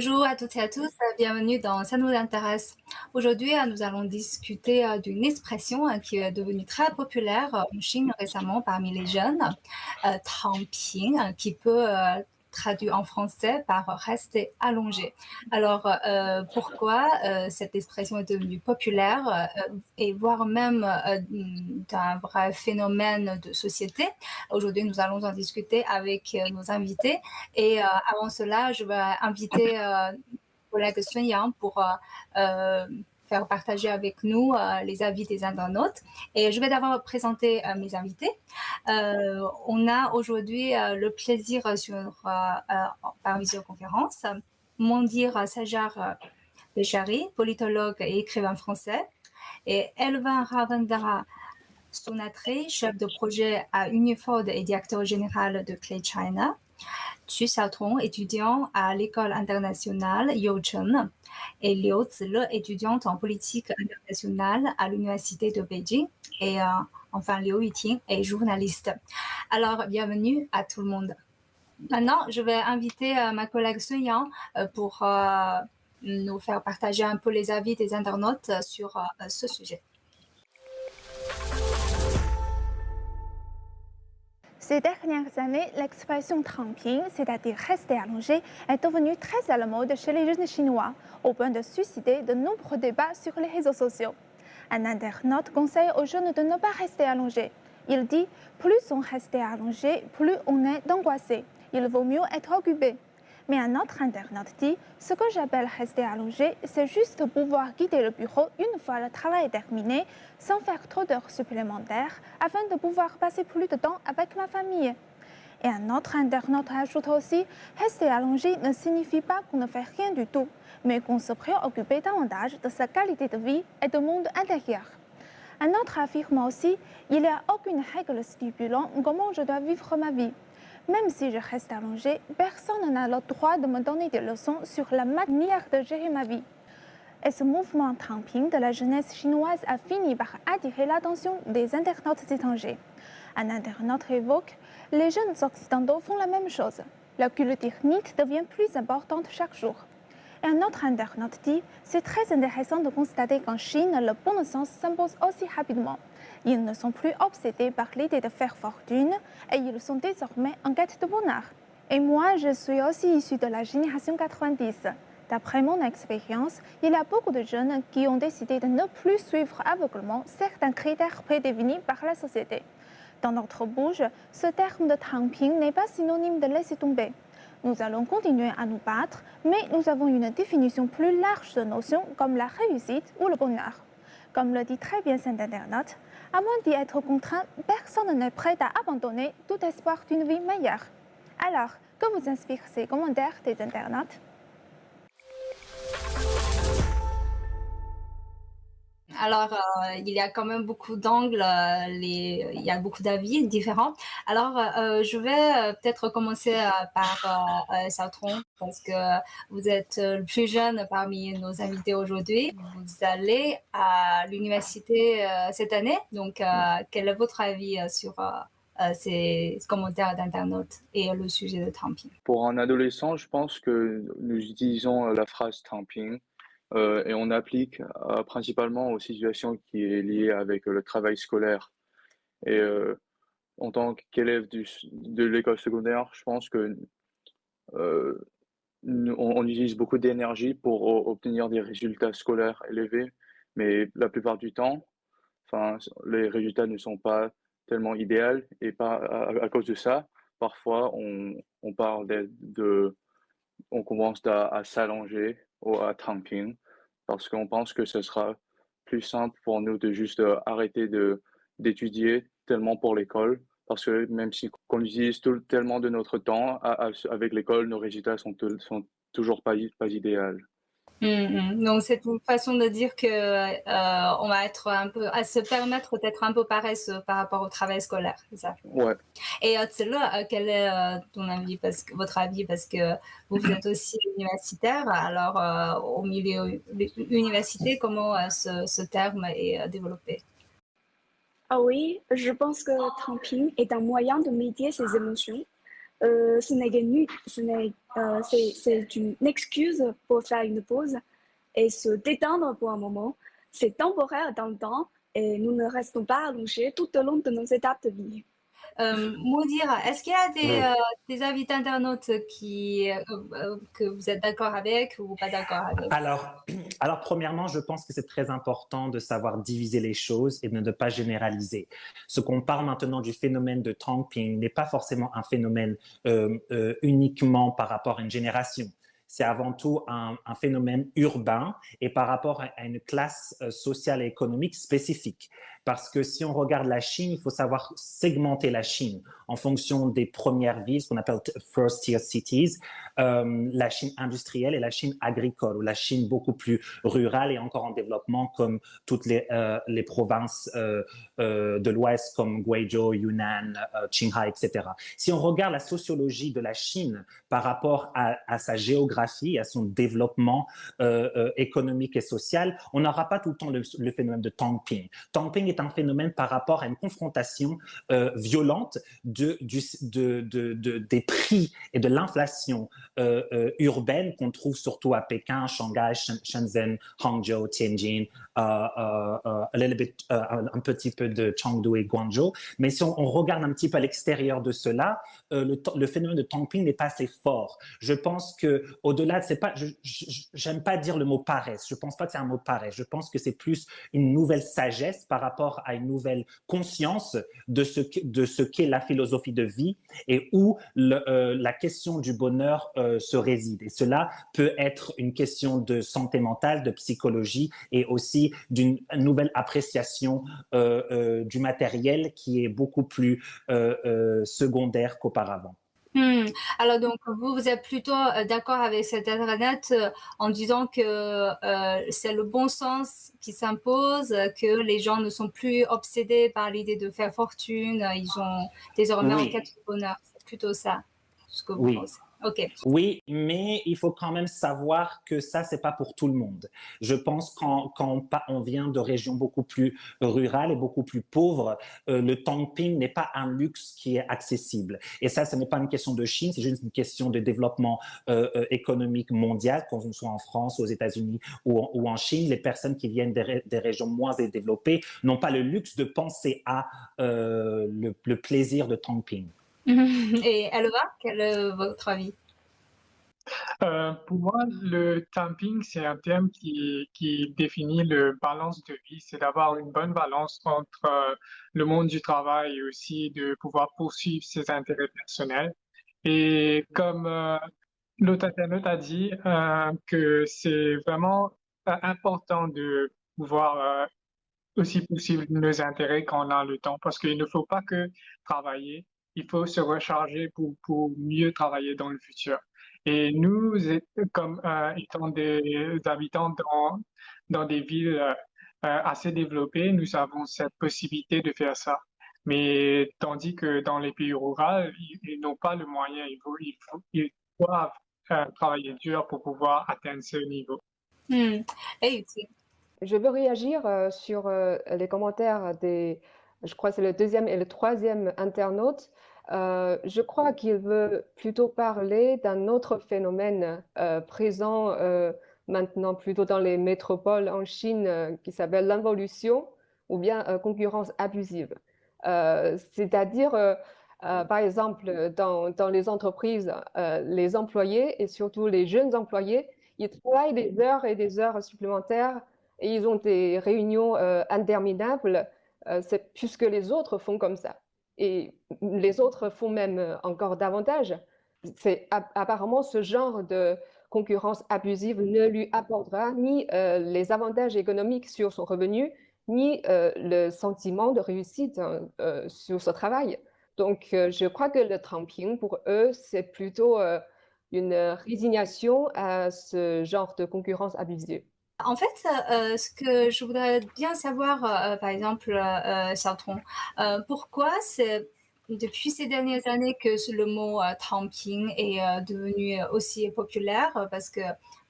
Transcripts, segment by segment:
Bonjour à toutes et à tous, bienvenue dans Ça nous intéresse. Aujourd'hui, nous allons discuter d'une expression qui est devenue très populaire en Chine récemment parmi les jeunes, Tangping, qui peut traduire en français par rester allongé. Alors, pourquoi cette expression est devenue populaire et voire même d'un vrai phénomène de société? Aujourd'hui, nous allons en discuter avec nos invités. Et avant cela, je vais inviter mon collègue Sun Yang pour faire partager avec nous les avis des internautes. Et je vais d'abord présenter mes invités. On a aujourd'hui le plaisir par visioconférence, Mondir Sajar Bechari, politologue et écrivain français, et Elvin Ravandara Sonatre, chef de projet à Uniford et directeur général de Clay China. Xu Xiaotong, étudiant à l'école internationale Youcheng, et Liu Zile, étudiante en politique internationale à l'université de Beijing, et enfin Liu Yuting est journaliste. Alors, bienvenue à tout le monde. Maintenant, je vais inviter ma collègue Sun Yang pour nous faire partager un peu les avis des internautes sur ce sujet. Ces dernières années, l'expression Tangping, c'est-à-dire rester allongé, est devenue très à la mode chez les jeunes Chinois, au point de susciter de nombreux débats sur les réseaux sociaux. Un internaute conseille aux jeunes de ne pas rester allongés. Il dit « Plus on reste allongé, plus on est angoissé. Il vaut mieux être occupé ». Mais un autre internaute dit « Ce que j'appelle rester allongé, c'est juste pouvoir quitter le bureau une fois le travail est terminé, sans faire trop d'heures supplémentaires, afin de pouvoir passer plus de temps avec ma famille. » Et un autre internaute ajoute aussi « Rester allongé ne signifie pas qu'on ne fait rien du tout, mais qu'on se préoccupe davantage de sa qualité de vie et du monde intérieur. » Un autre affirme aussi « Il n'y a aucune règle stipulant comment je dois vivre ma vie. Même si je reste allongé, personne n'a le droit de me donner des leçons sur la manière de gérer ma vie. » Et ce mouvement Tangping de la jeunesse chinoise a fini par attirer l'attention des internautes étrangers. Un internaute évoque « Les jeunes occidentaux font la même chose. La culture ethnique devient plus importante chaque jour. » Et un autre internaute dit « C'est très intéressant de constater qu'en Chine, le bon sens s'impose aussi rapidement. Ils ne sont plus obsédés par l'idée de faire fortune et ils sont désormais en quête de bonheur. Et moi, je suis aussi issue de la génération 90. D'après mon expérience, il y a beaucoup de jeunes qui ont décidé de ne plus suivre aveuglement certains critères prédéfinis par la société. Dans notre bouche, ce terme de Tangping n'est pas synonyme de laisser tomber. Nous allons continuer à nous battre, mais nous avons une définition plus large de notions comme la réussite ou le bonheur. Comme le dit très bien cet internaute, à moins d'y être contraint, personne n'est prêt à abandonner tout espoir d'une vie meilleure. Alors, que vous inspirent ces commentaires des internautes? Alors, il y a quand même beaucoup d'angles, il y a beaucoup d'avis différents. Alors, je vais peut-être commencer par Sautron, parce que vous êtes le plus jeune parmi nos invités aujourd'hui. Vous allez à l'université cette année, donc quel est votre avis sur ces commentaires d'internautes et le sujet de Trumping? Pour un adolescent, je pense que nous utilisons la phrase Tangping et on applique principalement aux situations qui est liées avec le travail scolaire. Et en tant qu'élève de l'école secondaire, je pense que euh, on utilise beaucoup d'énergie pour obtenir des résultats scolaires élevés, mais la plupart du temps, enfin, les résultats ne sont pas tellement idéaux et pas à cause de ça. Parfois, on parle on commence à s'allonger ou à tramping parce qu'on pense que ce sera plus simple pour nous de juste arrêter d'étudier tellement pour l'école parce que même si on utilise tellement de notre temps avec l'école, nos résultats sont toujours pas idéaux. Donc c'est une façon de dire que on va être un peu à se permettre d'être un peu paresseux par rapport au travail scolaire, c'est ça? Ouais. Et Tselo, quel est ton avis, votre avis, parce que vous êtes aussi universitaire, alors au milieu université, comment ce terme est développé? Ah oui, je pense que Tamping est un moyen de médier ses émotions. C'est une excuse pour faire une pause et se détendre pour un moment. C'est temporaire dans le temps et nous ne restons pas allongés tout au long de nos étapes de vie. Mounir, est-ce qu'il y a Oui. des avis d'internautes que vous êtes d'accord avec ou pas d'accord avec? Alors, premièrement, je pense que c'est très important de savoir diviser les choses et de ne pas généraliser. Ce qu'on parle maintenant du phénomène de Tongping n'est pas forcément un phénomène uniquement par rapport à une génération. C'est avant tout un phénomène urbain et par rapport à une classe sociale et économique spécifique. Parce que si on regarde la Chine, il faut savoir segmenter la Chine en fonction des premières villes, ce qu'on appelle first tier cities, la Chine industrielle et la Chine agricole, ou la Chine beaucoup plus rurale et encore en développement comme toutes les provinces de l'Ouest comme Guizhou, Yunnan, Qinghai, etc. Si on regarde la sociologie de la Chine par rapport à sa géographie, à son développement économique et social, on n'aura pas tout le temps le phénomène de Tongping. Tongping est un phénomène par rapport à une confrontation violente des prix et de l'inflation urbaine qu'on trouve surtout à Pékin, Shanghai, Shenzhen, Hangzhou, Tianjin, un petit peu de Chengdu et Guangzhou. Mais si on regarde un petit peu à l'extérieur de cela, le phénomène de Tongping n'est pas assez fort. Je pense que au-delà, c'est pas, j'aime pas dire le mot paresse. Je pense pas que c'est un mot paresse. Je pense que c'est plus une nouvelle sagesse par rapport à une nouvelle conscience de ce qu'est la philosophie de vie et où la question du bonheur se réside. Et cela peut être une question de santé mentale, de psychologie et aussi d'une nouvelle appréciation du matériel qui est beaucoup plus secondaire qu'auparavant. Alors donc vous êtes plutôt d'accord avec cet internet en disant que c'est le bon sens qui s'impose, que les gens ne sont plus obsédés par l'idée de faire fortune, ils ont désormais en quête de bonheur. C'est plutôt ça ce que vous pensez. Okay. Oui, mais il faut quand même savoir que ça, c'est pas pour tout le monde. Je pense quand on vient de régions beaucoup plus rurales et beaucoup plus pauvres, le Tongping n'est pas un luxe qui est accessible. Et ça, ce n'est pas une question de Chine, c'est juste une question de développement économique mondial, qu'on soit en France, aux États-Unis ou en Chine. Les personnes qui viennent des régions moins développées n'ont pas le luxe de penser à le plaisir de Tongping. Et Elva, quel est votre avis? Pour moi, le camping, c'est un terme qui définit le balance de vie. C'est d'avoir une bonne balance entre le monde du travail et aussi de pouvoir poursuivre ses intérêts personnels. Et comme l'autre internaute a dit, que c'est vraiment important de pouvoir aussi poursuivre nos intérêts quand on a le temps, parce qu'il ne faut pas que travailler, il faut se recharger pour mieux travailler dans le futur. Et nous, comme étant des habitants dans des villes assez développées, nous avons cette possibilité de faire ça. Mais tandis que dans les pays ruraux, ils n'ont pas le moyen, ils doivent travailler dur pour pouvoir atteindre ce niveau. Hey, je veux réagir sur les commentaires je crois que c'est le deuxième et le troisième internaute. Je crois qu'il veut plutôt parler d'un autre phénomène présent maintenant plutôt dans les métropoles en Chine qui s'appelle l'involution ou bien concurrence abusive. C'est-à-dire, par exemple, dans les entreprises, les employés et surtout les jeunes employés, ils travaillent des heures et des heures supplémentaires et ils ont des réunions interminables, puisque les autres font comme ça. Et les autres font même encore davantage. Apparemment, ce genre de concurrence abusive ne lui apportera ni les avantages économiques sur son revenu, ni le sentiment de réussite sur ce travail. Donc, je crois que le tramping, pour eux, c'est plutôt une résignation à ce genre de concurrence abusive. En fait, ce que je voudrais bien savoir, par exemple, Sartron, pourquoi c'est depuis ces dernières années que le mot tramping est devenu aussi populaire, parce que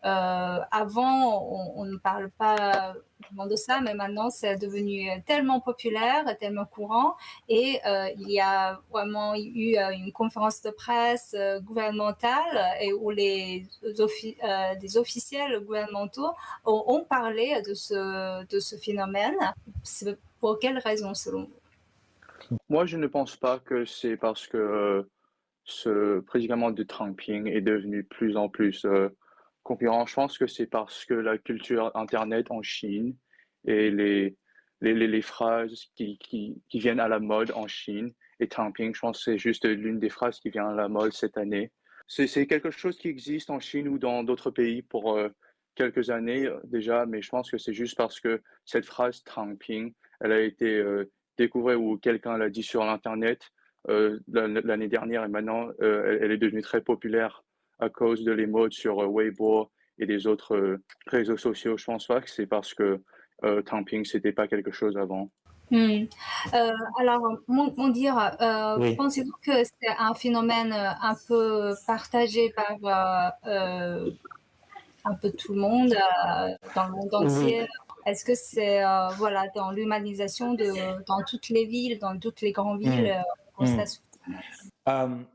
Avant, on ne parle pas vraiment de ça, mais maintenant, c'est devenu tellement populaire, tellement courant. Et il y a vraiment eu une conférence de presse gouvernementale et où des officiels gouvernementaux ont parlé de ce phénomène. Pour quelles raisons, selon vous? Moi, je ne pense pas que c'est parce que ce président de Trump est devenu plus en plus concurrent. Je pense que c'est parce que la culture Internet en Chine et les phrases qui viennent à la mode en Chine et Trump, je pense que c'est juste l'une des phrases qui vient à la mode cette année. C'est quelque chose qui existe en Chine ou dans d'autres pays pour quelques années déjà, mais je pense que c'est juste parce que cette phrase Trump, elle a été découverte ou quelqu'un l'a dit sur l'Internet l'année dernière et maintenant elle est devenue très populaire à cause de les modes sur Weibo et des autres réseaux sociaux. Je pense pas que c'est parce que Tamping c'était pas quelque chose avant. Alors, mon dire, Oui. pensez-vous que c'est un phénomène un peu partagé par un peu tout le monde dans le monde entier? Est-ce que c'est voilà, dans l'humanisation dans toutes les villes, dans toutes les grandes villes, on constate ce phénomène?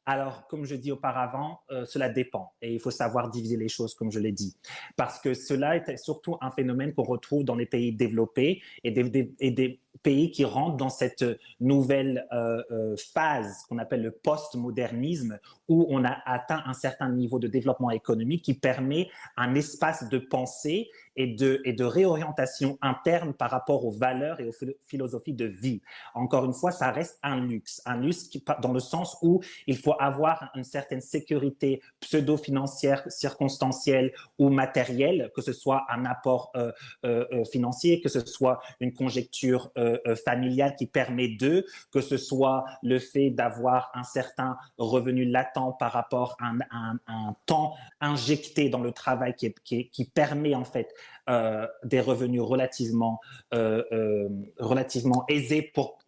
Alors, comme je dis auparavant, cela dépend et il faut savoir diviser les choses, comme je l'ai dit, parce que cela est surtout un phénomène qu'on retrouve dans les pays développés et des pays qui rentrent dans cette nouvelle phase qu'on appelle le post-modernisme, où on a atteint un certain niveau de développement économique qui permet un espace de pensée et de réorientation interne par rapport aux valeurs et aux philosophies de vie. Encore une fois, ça reste un luxe dans le sens où il faut avoir une certaine sécurité pseudo-financière, circonstancielle ou matérielle, que ce soit un apport financier, que ce soit une conjecture familiale qui permet d'eux, que ce soit le fait d'avoir un certain revenu latent par rapport à un temps injecté dans le travail qui permet en fait des revenus relativement aisés pour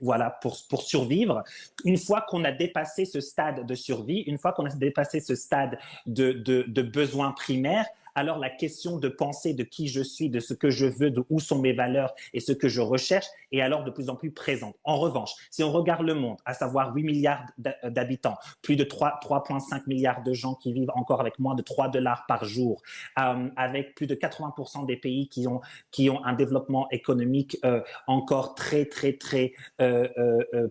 survivre. Une fois qu'on a dépassé ce stade de survie, une fois qu'on a dépassé ce stade de besoins primaires, alors la question de penser de qui je suis, de ce que je veux, de où sont mes valeurs et ce que je recherche est alors de plus en plus présente. En revanche, si on regarde le monde, à savoir 8 milliards d'habitants, plus de 3,5 milliards de gens qui vivent encore avec moins de $3 par jour, avec plus de 80% des pays qui ont un développement économique encore très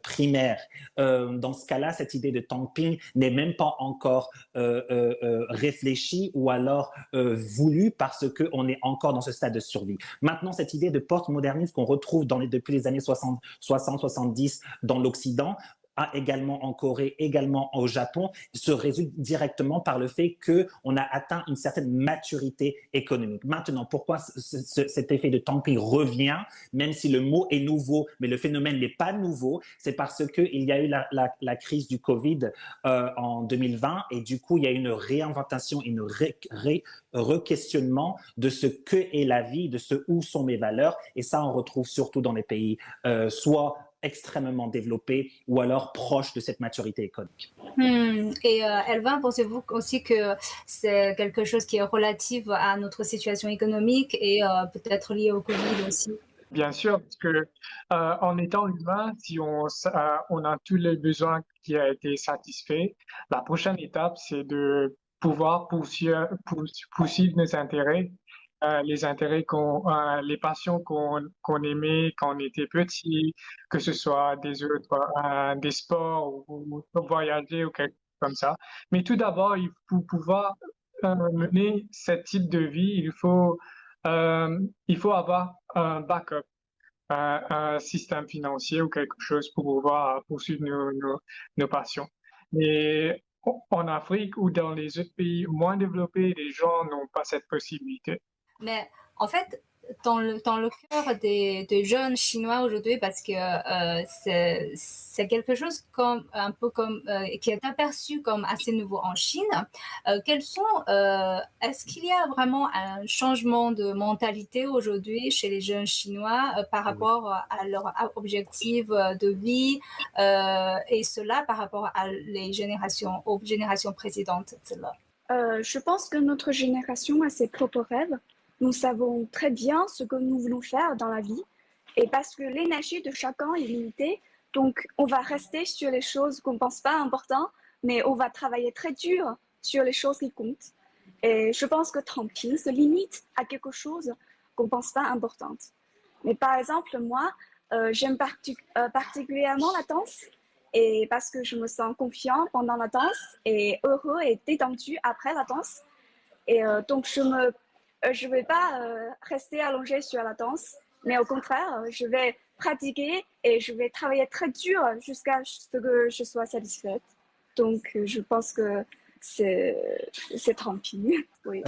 primaire. Dans ce cas-là, cette idée de tamping n'est même pas encore réfléchie ou alors voulu parce qu'on est encore dans ce stade de survie. Maintenant, cette idée de post-modernisme qu'on retrouve depuis les années 60-70 dans l'Occident, également en Corée, également au Japon, se résulte directement par le fait qu'on a atteint une certaine maturité économique. Maintenant, pourquoi cet effet de tamping revient, même si le mot est nouveau, mais le phénomène n'est pas nouveau, c'est parce qu'il y a eu la crise du Covid en 2020 et du coup, il y a eu une réinventation, une re-questionnement de ce que est la vie, de ce où sont mes valeurs. Et ça, on retrouve surtout dans les pays soit extrêmement développés ou alors proches de cette maturité économique. Et Elvin, pensez-vous aussi que c'est quelque chose qui est relatif à notre situation économique et peut-être lié au Covid aussi? Bien sûr, parce que en étant humain, si on a tous les besoins qui ont été satisfaits, la prochaine étape, c'est de pouvoir poursuivre nos intérêts, les intérêts les passions qu'on aimait quand on était petit, que ce soit des sports ou voyager ou quelque chose comme ça. Mais tout d'abord, pour pouvoir mener ce type de vie, il faut avoir un backup, un système financier ou quelque chose pour pouvoir poursuivre nos passions. Mais en Afrique ou dans les autres pays moins développés, les gens n'ont pas cette possibilité. Mais en fait, dans le cœur des jeunes Chinois aujourd'hui, parce que c'est quelque chose un peu comme qui est aperçu comme assez nouveau en Chine. Est-ce qu'il y a vraiment un changement de mentalité aujourd'hui chez les jeunes Chinois par rapport à leur objectif de vie et cela par rapport aux générations précédentes, etc. Je pense que notre génération a ses propres rêves. Nous savons très bien ce que nous voulons faire dans la vie. Et parce que l'énergie de chacun est limitée, donc on va rester sur les choses qu'on ne pense pas importantes, mais on va travailler très dur sur les choses qui comptent. Et je pense que Tramping se limite à quelque chose qu'on ne pense pas importante. Mais par exemple, moi, j'aime particulièrement la danse et parce que je me sens confiant pendant la danse et heureux et détendu après la danse. Et donc, je vais pas rester allongée sur la danse, mais au contraire, je vais pratiquer et je vais travailler très dur jusqu'à ce que je sois satisfaite. Donc, je pense que c'est Tramping. Oui.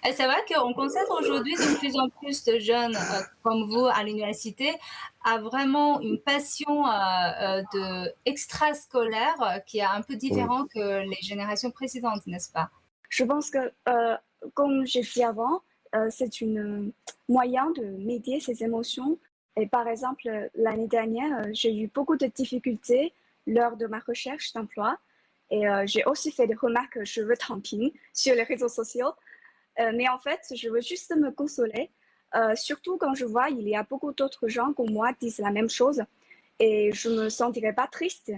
Et c'est vrai qu'on constate aujourd'hui de plus en plus de jeunes comme vous à l'université a vraiment une passion de extrascolaire qui est un peu différente que les générations précédentes, n'est-ce pas? Je pense que, comme j'ai dit avant, c'est un moyen de médier ses émotions. Et par exemple, l'année dernière, j'ai eu beaucoup de difficultés lors de ma recherche d'emploi. Et j'ai aussi fait des remarques que je veux Tramping sur les réseaux sociaux. Mais en fait, je veux juste me consoler, surtout quand je vois il y a beaucoup d'autres gens comme moi disent la même chose. Et je ne me sentirai pas triste,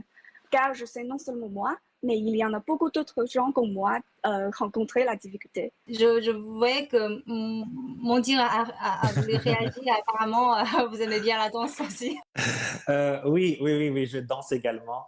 car je sais non seulement moi, mais il y en a beaucoup d'autres gens comme moi rencontrer la difficulté. Je voyais que Mondine a voulu réagir. Apparemment, vous aimez bien la danse aussi. Oui, je danse également.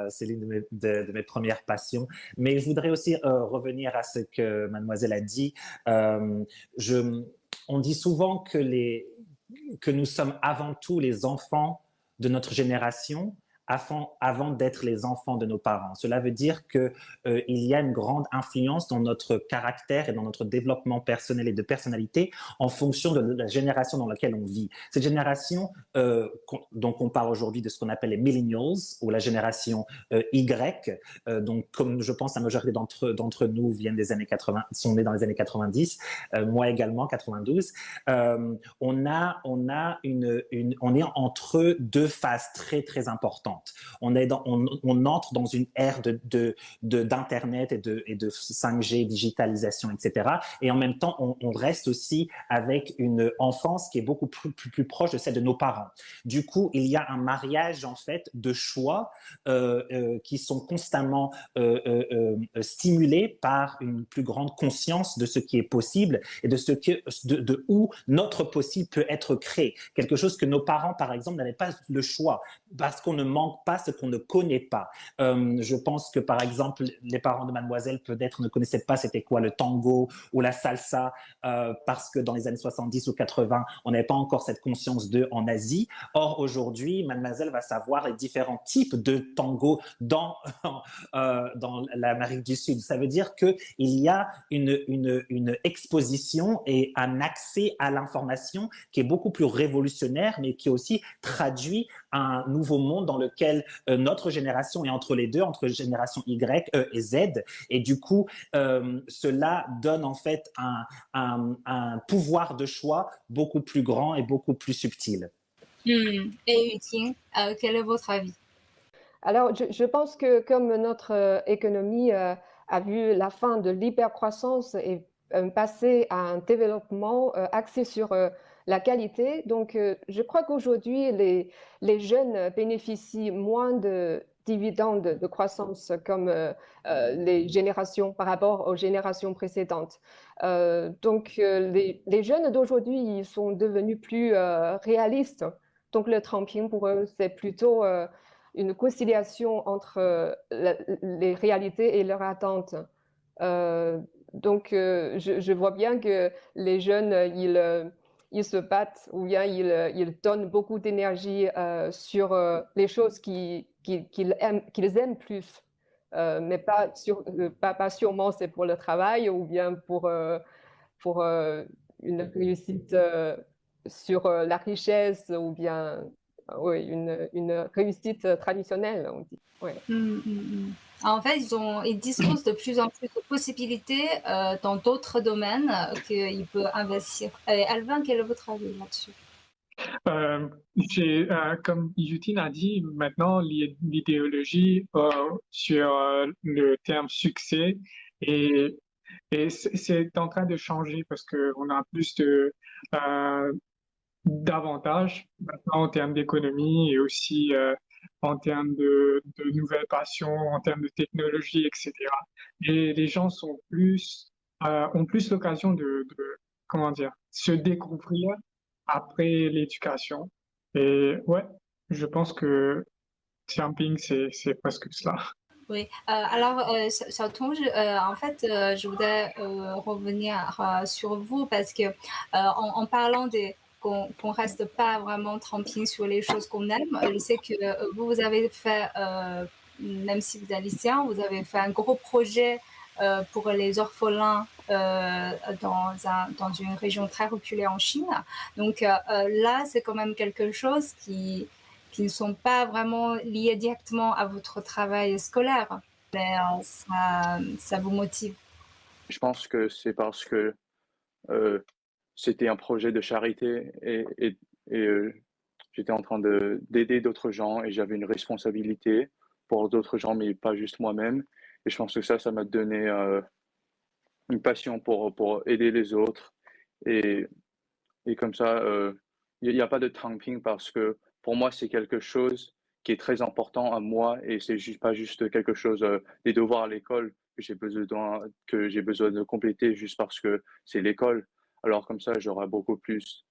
C'est l'une de mes premières passions. Mais je voudrais aussi revenir à ce que mademoiselle a dit. On dit souvent que nous sommes avant tout les enfants de notre génération, avant d'être les enfants de nos parents. Cela veut dire qu'il y a une grande influence dans notre caractère et dans notre développement personnel et de personnalité en fonction de la génération dans laquelle on vit. Cette génération, donc on parle aujourd'hui de ce qu'on appelle les millennials ou la génération Y, donc comme je pense la majorité d'entre nous viennent des années 80, sont nés dans les années 90, moi également 92. On est entre deux phases très très importantes. On entre dans une ère d'Internet et de 5G, digitalisation, etc. Et en même temps, on reste aussi avec une enfance qui est beaucoup plus proche de celle de nos parents. Du coup, il y a un mariage en fait de choix qui sont constamment stimulés par une plus grande conscience de ce qui est possible et de où notre possible peut être créé. Quelque chose que nos parents, par exemple, n'avaient pas le choix parce qu'on ne manque pas ce qu'on ne connaît pas. Je pense que, par exemple, les parents de mademoiselle peut-être ne connaissaient pas c'était quoi le tango ou la salsa parce que dans les années 70 ou 80, on n'avait pas encore cette conscience d'eux en Asie. Or, aujourd'hui, mademoiselle va savoir les différents types de tango dans l'Amérique du Sud. Ça veut dire qu'il y a une exposition et un accès à l'information qui est beaucoup plus révolutionnaire, mais qui aussi traduit un nouveau monde dans lequel notre génération est entre les deux, entre génération Y et Z. Et du coup, cela donne en fait un pouvoir de choix beaucoup plus grand et beaucoup plus subtil. Et Yuting, quel est votre avis? Alors, je pense que comme notre économie a vu la fin de l'hypercroissance et passer à un développement axé sur la qualité, donc je crois qu'aujourd'hui, les jeunes bénéficient moins de dividendes de croissance comme les générations par rapport aux générations précédentes. Donc, les jeunes d'aujourd'hui, ils sont devenus plus réalistes. Donc, le Tramping, pour eux, c'est plutôt une conciliation entre les réalités et leurs attentes. Donc, je vois bien que les jeunes, ils se battent ou bien ils donnent beaucoup d'énergie sur les choses qu'ils aiment plus. Mais pas sûrement c'est pour le travail ou bien pour une réussite sur la richesse ou bien oui, une réussite traditionnelle, on dit. Ouais. En fait, ils disposent de plus en plus de possibilités dans d'autres domaines qu'ils peuvent investir. Alvin, quel est votre avis là-dessus? Comme Yutine a dit, maintenant l'idéologie sur le terme succès et, et c'est en train de changer parce qu'on a plus euh, d'avantages maintenant en termes d'économie et aussi en termes de nouvelles passions, en termes de technologie, etc. Et les gens ont plus l'occasion comment dire, se découvrir après l'éducation. Et ouais, je pense que camping, c'est presque cela. Oui, alors, en fait, je voudrais revenir sur vous parce que en parlant qu'on reste pas vraiment tramping sur les choses qu'on aime, je sais que vous avez fait, même si vous êtes lycéen, vous avez fait un gros projet pour les orphelins dans une région très reculée en Chine. Donc là, c'est quand même quelque chose qui ne sont pas vraiment liés directement à votre travail scolaire, mais ça vous motive. Je pense que c'est parce que c'était un projet de charité et j'étais en train d'aider d'autres gens et j'avais une responsabilité pour d'autres gens, mais pas juste moi-même. Et je pense que ça m'a donné une passion pour aider les autres. Et, et comme ça, il n'y a pas de tramping parce que pour moi, c'est quelque chose qui est très important à moi et c'est juste pas juste quelque chose, des devoirs à l'école que j'ai besoin de compléter juste parce que c'est l'école. Alors comme ça, j'aurai beaucoup plus,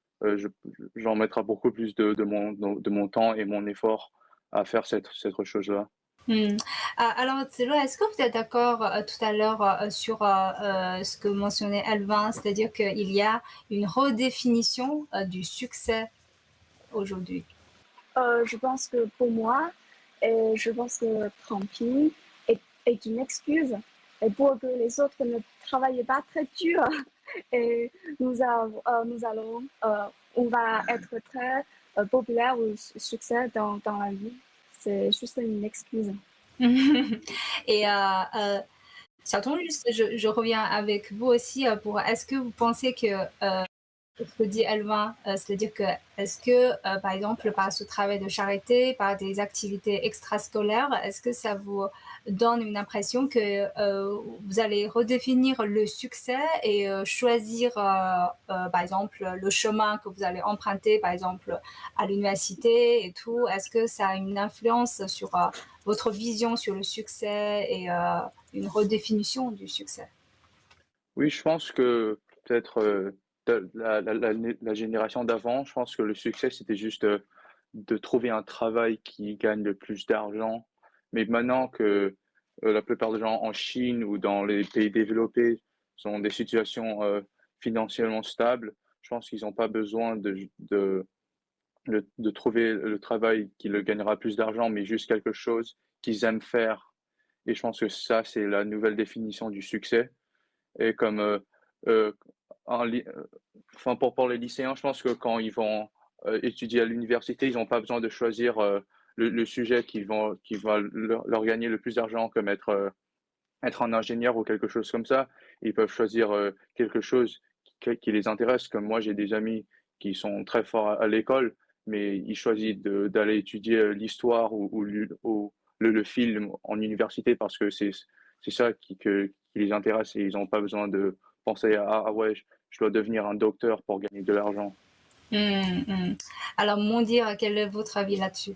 j'en mettrai beaucoup plus de mon temps et mon effort à faire cette chose-là. Hmm. Alors, Tselo, est-ce que vous êtes d'accord tout à l'heure sur ce que mentionnait Elvin, c'est-à-dire qu'il y a une redéfinition du succès aujourd'hui? Je pense que pour moi, je pense que camping est une excuse et pour que les autres ne travaillent pas très dur. Et nous allons, on va être très populaire ou succès dans la vie. C'est juste une excuse. Et Xiaotong, juste, je reviens avec vous aussi pour est-ce que vous pensez que ce que dit Elvin, c'est-à-dire que est-ce que, par exemple, par ce travail de charité, par des activités extrascolaires, est-ce que ça vous donne une impression que vous allez redéfinir le succès et choisir, par exemple, le chemin que vous allez emprunter, par exemple, à l'université et tout? Est-ce que ça a une influence sur votre vision sur le succès et une redéfinition du succès? Oui, je pense que peut-être la génération d'avant, je pense que le succès, c'était juste de trouver un travail qui gagne le plus d'argent. Mais maintenant que la plupart des gens en Chine ou dans les pays développés sont dans des situations financièrement stables, je pense qu'ils n'ont pas besoin de trouver le travail qui le gagnera plus d'argent, mais juste quelque chose qu'ils aiment faire. Et je pense que ça, c'est la nouvelle définition du succès. Et comme euh, enfin pour les lycéens, je pense que quand ils vont étudier à l'université, ils n'ont pas besoin de choisir le sujet qui va leur gagner le plus d'argent, comme être un ingénieur ou quelque chose comme ça. Ils peuvent choisir quelque chose qui les intéresse. Comme moi, j'ai des amis qui sont très forts à l'école, mais ils choisissent d'aller étudier l'histoire ou le film en université parce que c'est ça qui les intéresse et ils n'ont pas besoin de penser à ah ouais, je dois devenir un docteur pour gagner de l'argent. Alors, Mondir, quel est votre avis là-dessus?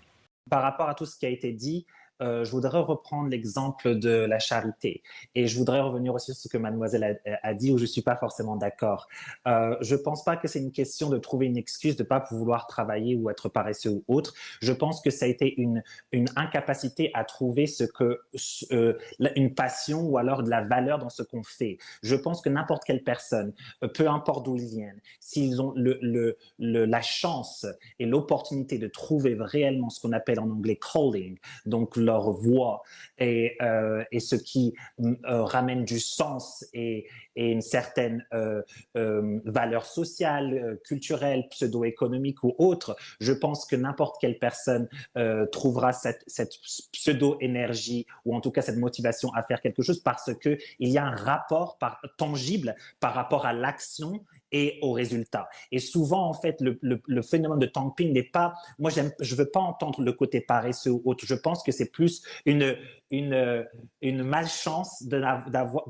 Par rapport à tout ce qui a été dit, je voudrais reprendre l'exemple de la charité et je voudrais revenir aussi sur ce que mademoiselle a dit où je ne suis pas forcément d'accord. Je ne pense pas que c'est une question de trouver une excuse de ne pas vouloir travailler ou être paresseux ou autre. Je pense que ça a été une incapacité à trouver une passion ou alors de la valeur dans ce qu'on fait. Je pense que n'importe quelle personne, peu importe d'où ils viennent, s'ils ont la chance et l'opportunité de trouver réellement ce qu'on appelle en anglais calling, donc leur voix et ce qui ramène du sens et et une certaine valeur sociale, culturelle, pseudo-économique ou autre, je pense que n'importe quelle personne trouvera cette pseudo-énergie ou en tout cas cette motivation à faire quelque chose parce qu'il y a un rapport tangible par rapport à l'action et aux résultats. Et souvent, en fait, le phénomène de tamping n'est pas... Moi, je ne veux pas entendre le côté paresseux ou autre. Je pense que c'est plus une malchance de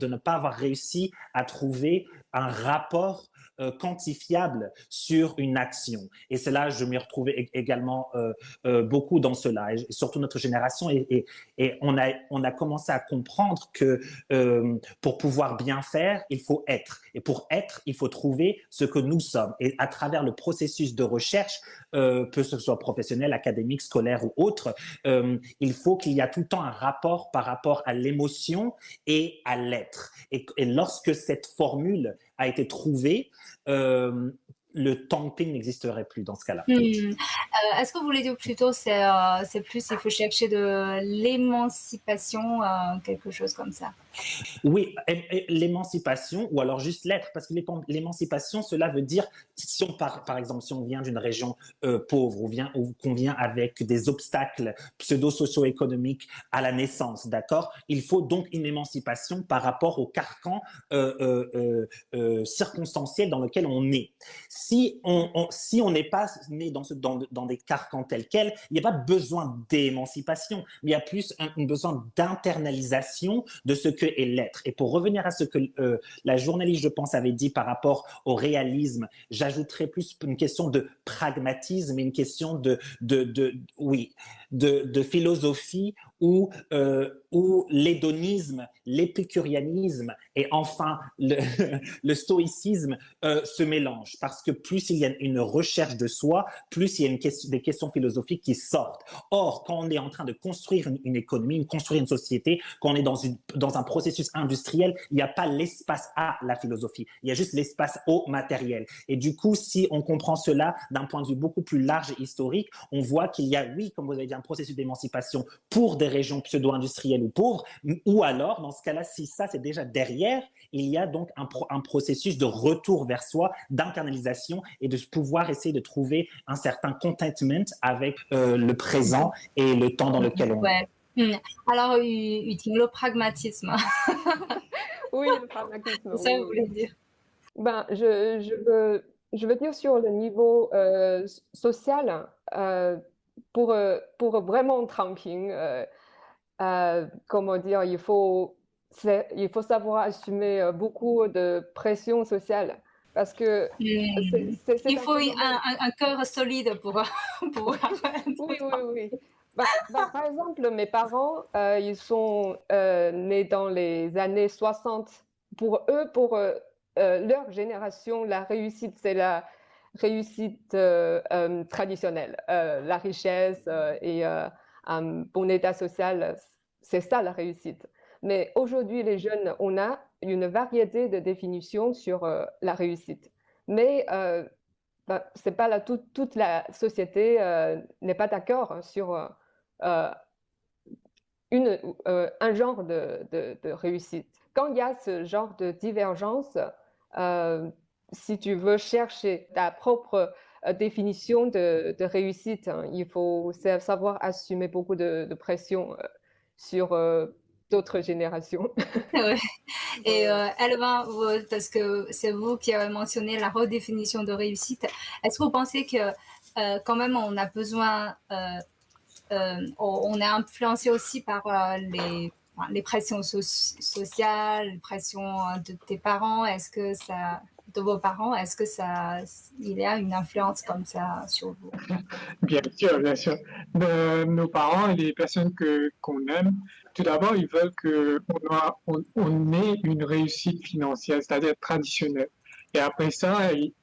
ne pas avoir réussi à trouver un rapport quantifiable sur une action. Et c'est là, je m'y retrouvais également beaucoup dans cela, et surtout notre génération. Et on a commencé à comprendre que pour pouvoir bien faire, il faut être. Et pour être, il faut trouver ce que nous sommes. Et à travers le processus de recherche, que ce soit professionnel, académique, scolaire ou autre, il faut qu'il y a tout le temps un rapport par rapport à l'émotion et à l'être. Et lorsque cette formule a été trouvée, le tamping n'existerait plus dans ce cas-là. Est-ce que vous voulez dire plutôt c'est plus il faut chercher de l'émancipation, quelque chose comme ça? Oui, l'émancipation ou alors juste l'être, parce que l'émancipation, cela veut dire, si on par exemple, si on vient d'une région pauvre ou qu'on vient avec des obstacles pseudo-socio-économiques à la naissance, d'accord? Il faut donc une émancipation par rapport au carcan circonstanciel dans lequel on est. Si on n'est pas né dans des carcans tels quels, il n'y a pas besoin d'émancipation, mais il y a plus un besoin d'internalisation de ce que est l'être. Et pour revenir à ce que la journaliste, je pense, avait dit par rapport au réalisme, j'ajouterais plus une question de pragmatisme et une question de philosophie où l'hédonisme, l'épicurianisme et enfin le stoïcisme se mélangent. Parce que plus il y a une recherche de soi, plus il y a des questions philosophiques qui sortent. Or, quand on est en train de construire une économie, construire une société, quand on est dans un processus industriel, il n'y a pas l'espace à la philosophie. Il y a juste l'espace au matériel. Et du coup, si on comprend cela d'un point de vue beaucoup plus large et historique, on voit qu'il y a, oui, comme vous avez dit, un processus d'émancipation pour des régions pseudo-industrielles ou pauvres, ou alors, dans ce cas-là, si ça, c'est déjà derrière, il y a donc un processus de retour vers soi, d'internalisation et de pouvoir essayer de trouver un certain contentment avec le présent et le temps dans lequel on est. Alors, le pragmatisme. Oui, le pragmatisme. C'est ça que vous voulez dire? Ben, je veux dire sur le niveau social, pour vraiment tramping, comment dire, il faut savoir assumer beaucoup de pression sociale parce que il faut un cœur solide pour pouvoir. Oui. Par exemple, mes parents, ils sont nés dans les années 60. Pour eux, leur génération, la réussite, c'est la réussite traditionnelle. La richesse et un bon état social, c'est ça la réussite. Mais aujourd'hui, les jeunes, on a une variété de définitions sur la réussite. Mais c'est pas toute la société n'est pas d'accord sur un genre de réussite. Quand il y a ce genre de divergence, si tu veux chercher ta propre définition de réussite, hein, il faut savoir assumer beaucoup de pression sur d'autres générations. Ouais. Et Elvin, parce que c'est vous qui avez mentionné la redéfinition de réussite, est-ce que vous pensez que quand même on a besoin, on est influencé aussi par les pressions sociales, les pressions de tes parents, de vos parents, est-ce que il y a une influence comme ça sur vous? Bien sûr, bien sûr. Nos parents et les personnes qu'on aime, tout d'abord, ils veulent qu'on ait une réussite financière, c'est-à-dire traditionnelle. Et après ça, ils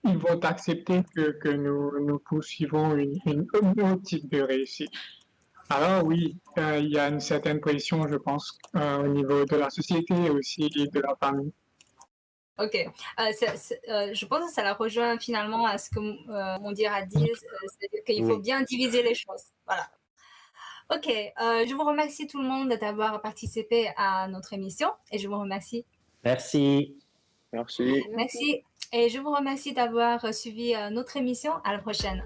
vont accepter que nous poursuivons un autre type de réussite. Alors oui, il y a une certaine pression, je pense, au niveau de la société et aussi de la famille. Ok, je pense que ça la rejoint finalement à ce que mon dire a dit, c'est-à-dire qu'il faut bien diviser les choses. Voilà. Ok, je vous remercie tout le monde d'avoir participé à notre émission et je vous remercie. Merci. Merci. Merci. Et je vous remercie d'avoir suivi notre émission. À la prochaine.